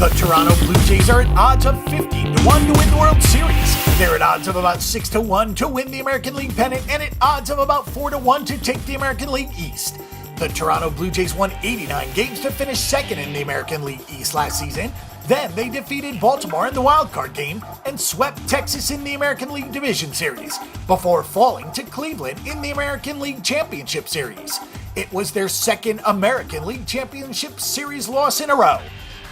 The Toronto Blue Jays are at odds of 15 to 1 to win the World Series. They're at odds of about 6 to 1 to win the American League Pennant and at odds of about 4 to 1 to take the American League East. The Toronto Blue Jays won 89 games to finish second in the American League East last season. Then they defeated Baltimore in the wildcard game and swept Texas in the American League Division Series before falling to Cleveland in the American League Championship Series. It was their second American League Championship Series loss in a row.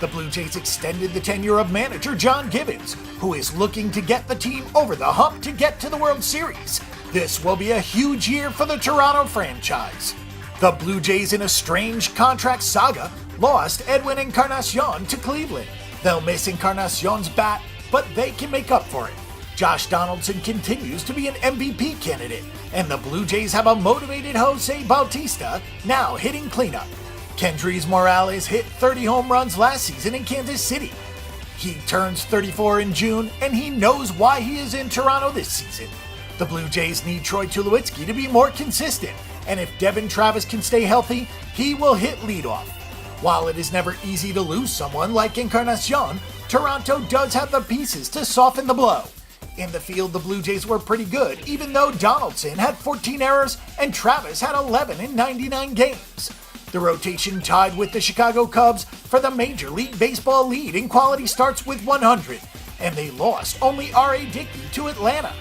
The Blue Jays extended the tenure of manager John Gibbons, who is looking to get the team over the hump to get to the World Series. This will be a huge year for the Toronto franchise. The Blue Jays, in a strange contract saga, lost Edwin Encarnacion to Cleveland. They'll miss Encarnacion's bat, but they can make up for it. Josh Donaldson continues to be an MVP candidate, and the Blue Jays have a motivated Jose Bautista now hitting cleanup. Kendrys Morales hit 30 home runs last season in Kansas City. He turns 34 in June, and he knows why he is in Toronto this season. The Blue Jays need Troy Tulowitzki to be more consistent, and if Devin Travis can stay healthy, he will hit leadoff. While it is never easy to lose someone like Encarnacion, Toronto does have the pieces to soften the blow. In the field, the Blue Jays were pretty good, even though Donaldson had 14 errors and Travis had 11 in 99 games. The rotation tied with the Chicago Cubs for the Major League Baseball lead in quality starts with 100, and they lost only R.A. Dickey to Atlanta.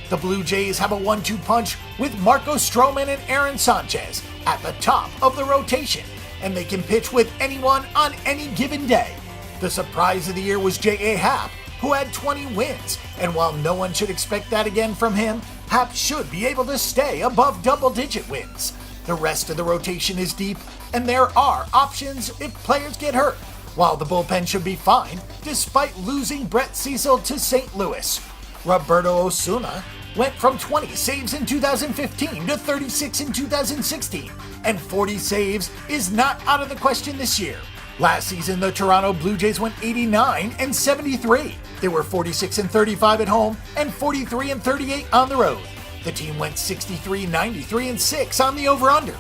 The Blue Jays have a 1-2 punch with Marco Stroman and Aaron Sanchez at the top of the rotation, and they can pitch with anyone on any given day. The surprise of the year was J.A. Happ, who had 20 wins, and while no one should expect that again from him, Happ should be able to stay above double-digit wins. The rest of the rotation is deep, and there are options if players get hurt, while the bullpen should be fine despite losing Brett Cecil to St. Louis. Roberto Osuna went from 20 saves in 2015 to 36 in 2016, and 40 saves is not out of the question this year. Last season, the Toronto Blue Jays went 89 and 73. They were 46 and 35 at home and 43 and 38 on the road. The team went 63, 93, and 6 on the over-under.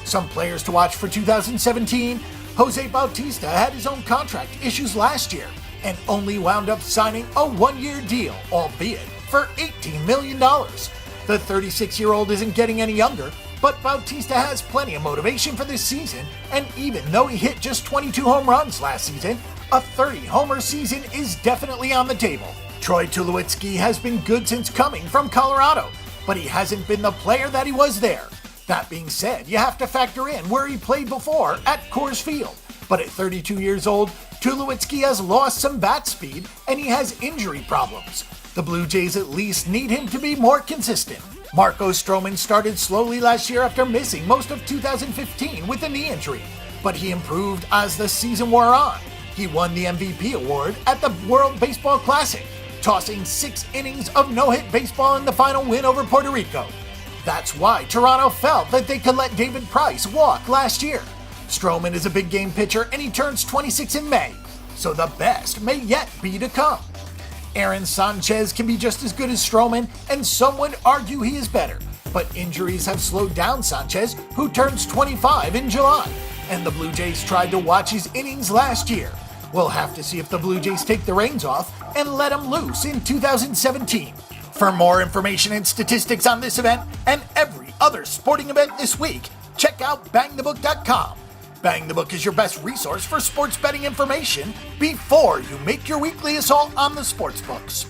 Some players to watch for 2017, Jose Bautista had his own contract issues last year and only wound up signing a one-year deal, albeit for $18 million. The 36-year-old isn't getting any younger, but Bautista has plenty of motivation for this season, and even though he hit just 22 home runs last season, a 30-homer season is definitely on the table. Troy Tulowitzki has been good since coming from Colorado, but he hasn't been the player that he was there. That being said, you have to factor in where he played before at Coors Field. But at 32 years old, Tulowitzki has lost some bat speed and he has injury problems. The Blue Jays at least need him to be more consistent. Marco Stroman started slowly last year after missing most of 2015 with a knee injury, but he improved as the season wore on. He won the MVP award at the World Baseball Classic, tossing 6 innings of no-hit baseball in the final win over Puerto Rico. That's why Toronto felt that they could let David Price walk last year. Stroman is a big game pitcher and he turns 26 in May, so the best may yet be to come. Aaron Sanchez can be just as good as Stroman, and some would argue he is better, but injuries have slowed down Sanchez, who turns 25 in July, and the Blue Jays tried to watch his innings last year. We'll have to see if the Blue Jays take the reins off and let him loose in 2017. For more information and statistics on this event and every other sporting event this week, check out bangthebook.com. Bang the Book is your best resource for sports betting information before you make your weekly assault on the sports books.